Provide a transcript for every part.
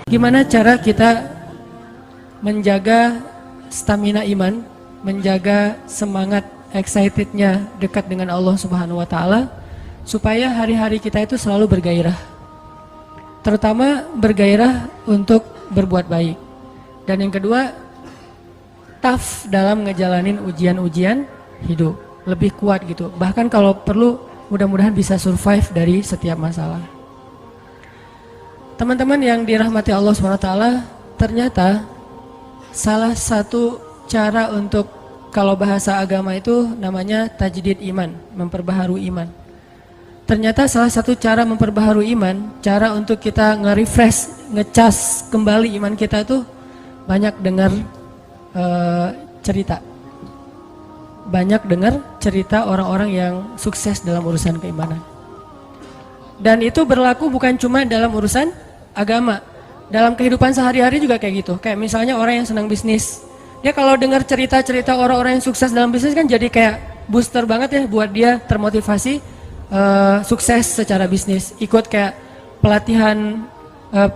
Gimana cara kita menjaga stamina iman, menjaga semangat excitednya dekat dengan Allah Subhanahu wa Ta'ala, supaya hari-hari kita itu selalu bergairah, terutama bergairah untuk berbuat baik. Dan yang kedua, tough dalam ngejalanin ujian-ujian hidup, lebih kuat gitu. Bahkan kalau perlu, mudah-mudahan bisa survive dari setiap masalah. Teman-teman yang dirahmati Allah SWT, ternyata salah satu cara untuk, kalau bahasa agama itu namanya tajdid iman, memperbaharui iman. Ternyata salah satu cara memperbaharui iman, cara untuk kita nge-refresh, ngecas kembali iman kita itu banyak dengar cerita. Banyak dengar cerita orang-orang yang sukses dalam urusan keimanan. Dan itu berlaku bukan cuma dalam urusan agama, dalam kehidupan sehari-hari juga kayak gitu. Kayak misalnya orang yang senang bisnis, dia kalau dengar cerita-cerita orang-orang yang sukses dalam bisnis kan jadi kayak booster banget ya buat dia termotivasi sukses secara bisnis. Ikut kayak pelatihan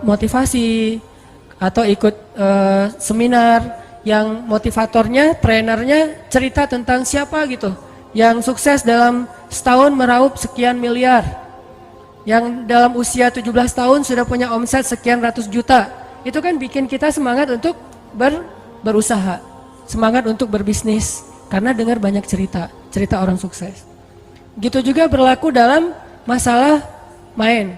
motivasi atau ikut seminar yang motivatornya, trainernya cerita tentang siapa gitu yang sukses dalam setahun meraup sekian miliar, yang dalam usia 17 tahun sudah punya omset sekian ratus juta. Itu kan bikin kita semangat untuk berusaha, semangat untuk berbisnis, karena dengar banyak cerita orang sukses. Gitu juga berlaku dalam masalah main.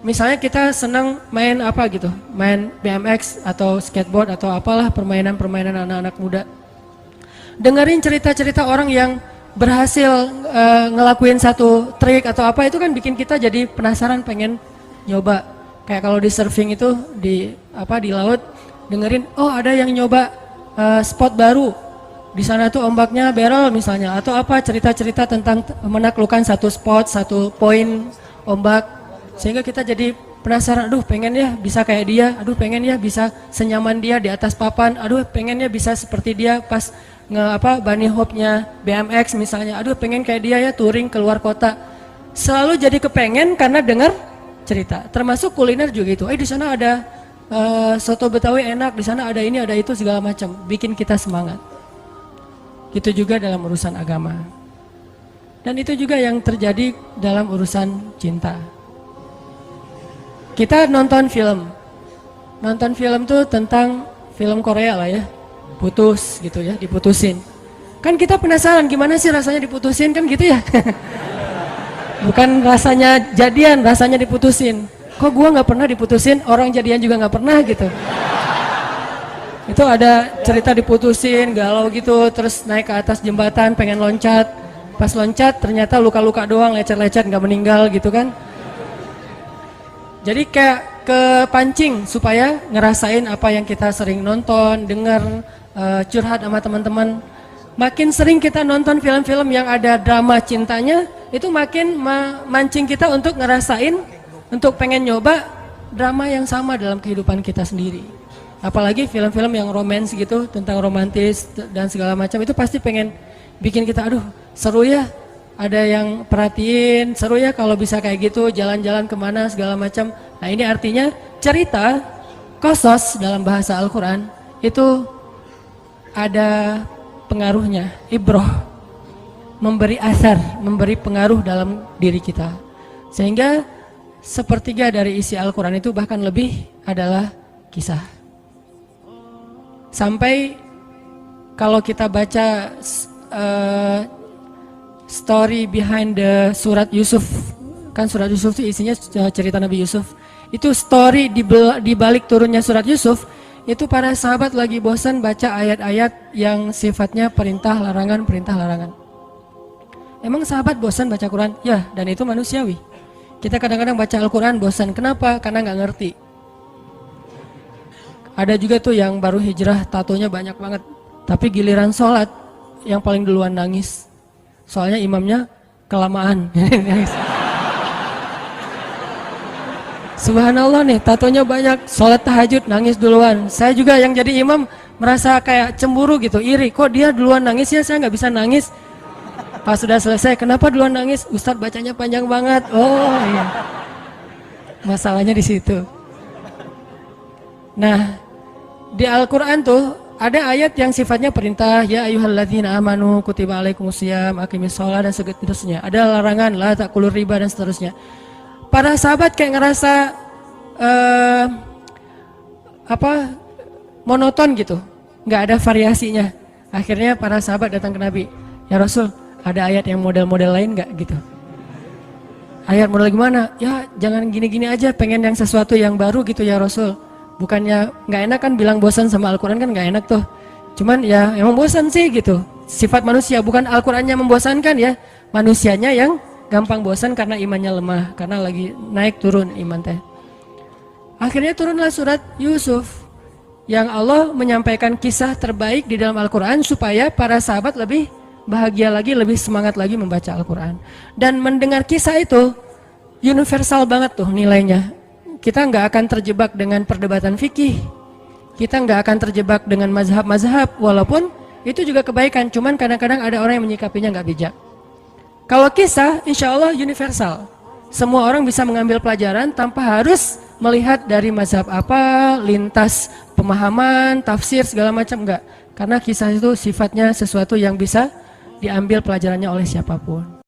Misalnya kita senang main apa gitu, main BMX atau skateboard atau apalah permainan-permainan anak-anak muda. Dengerin cerita-cerita orang yang berhasil ngelakuin satu trik atau apa, itu kan bikin kita jadi penasaran, pengen nyoba. Kayak kalau di surfing itu di laut, dengerin oh ada yang nyoba spot baru di sana tuh ombaknya barrel misalnya, atau apa cerita-cerita tentang menaklukkan satu spot, satu poin ombak, sehingga kita jadi penasaran, aduh pengen ya bisa kayak dia, aduh pengen ya bisa senyaman dia di atas papan, aduh pengen ya bisa seperti dia pas bunny hop-nya BMX misalnya, aduh pengen kayak dia ya touring keluar kota. Selalu jadi kepengen karena dengar cerita. Termasuk kuliner juga itu. Di sana ada soto Betawi enak, di sana ada ini, ada itu segala macam, bikin kita semangat. Gitu juga dalam urusan agama. Dan itu juga yang terjadi dalam urusan cinta. Kita nonton film. Nonton film tuh tentang film Korea lah ya. Putus gitu ya, diputusin. Kan kita penasaran gimana sih rasanya diputusin, kan gitu ya. Bukan rasanya jadian, rasanya diputusin. Kok gua nggak pernah diputusin, orang jadian juga nggak pernah gitu. Itu ada cerita diputusin, galau gitu, terus naik ke atas jembatan pengen loncat. Pas loncat ternyata luka-luka doang, lecet-lecet, nggak meninggal gitu kan. Jadi kayak kepancing supaya ngerasain apa yang kita sering nonton, dengar, curhat sama teman-teman. Makin sering kita nonton film-film yang ada drama cintanya, itu makin mancing kita untuk ngerasain, untuk pengen nyoba drama yang sama dalam kehidupan kita sendiri. Apalagi film-film yang romance gitu, tentang romantis dan segala macam, itu pasti pengen bikin kita, aduh seru ya, ada yang perhatiin, seru ya kalau bisa kayak gitu, jalan-jalan kemana segala macam. Nah ini artinya cerita, qasas dalam bahasa Al-Quran itu ada pengaruhnya, ibroh, memberi asar, memberi pengaruh dalam diri kita. Sehingga sepertiga dari isi Al-Quran itu bahkan lebih adalah kisah. Sampai kalau kita baca story behind the surat Yusuf, kan surat Yusuf itu isinya cerita Nabi Yusuf. Itu story di balik turunnya surat Yusuf, itu para sahabat lagi bosan baca ayat-ayat yang sifatnya perintah larangan. Emang sahabat bosan baca Quran? Ya, dan itu manusiawi. Kita kadang-kadang baca Al-Quran bosan. Kenapa? Karena nggak ngerti. Ada juga tuh yang baru hijrah, tatonya banyak banget, tapi giliran sholat yang paling duluan nangis. Soalnya imamnya kelamaan. Subhanallah nih, tatonya banyak, sholat tahajud nangis duluan. Saya juga yang jadi imam merasa kayak cemburu gitu, iri. Kok dia duluan nangis ya, saya nggak bisa nangis. Pas sudah selesai, kenapa duluan nangis? Ustadz bacanya panjang banget. Oh iya, masalahnya di situ. Nah, di Al-Quran tuh ada ayat yang sifatnya perintah, ya ayyuhalladzina amanu kutiba alaikumusiyam aqimis sholat dan seterusnya. Ada larangan, la ta'kulur riba dan seterusnya. Para sahabat kayak ngerasa monoton gitu, nggak ada variasinya. Akhirnya para sahabat datang ke Nabi, ya Rasul, ada ayat yang model-model lain nggak gitu? Ayat model gimana? Ya jangan gini-gini aja, pengen yang sesuatu yang baru gitu ya Rasul. Bukannya nggak enak kan bilang bosan sama Al-Quran kan nggak enak tuh. Cuman ya emang bosan sih gitu. Sifat manusia, bukan Al-Qurannya membosankan ya. Manusianya yang gampang bosan karena imannya lemah, karena lagi naik turun iman teh. Akhirnya turunlah surat Yusuf yang Allah menyampaikan kisah terbaik di dalam Al-Quran supaya para sahabat lebih bahagia lagi, lebih semangat lagi membaca Al-Quran. Dan mendengar kisah itu universal banget tuh nilainya. Kita nggak akan terjebak dengan perdebatan fikih, kita nggak akan terjebak dengan mazhab-mazhab, walaupun itu juga kebaikan, cuman kadang-kadang ada orang yang menyikapinya nggak bijak. Kalau kisah insya Allah universal, semua orang bisa mengambil pelajaran tanpa harus melihat dari mazhab apa, lintas pemahaman, tafsir segala macam, enggak. Karena kisah itu sifatnya sesuatu yang bisa diambil pelajarannya oleh siapapun.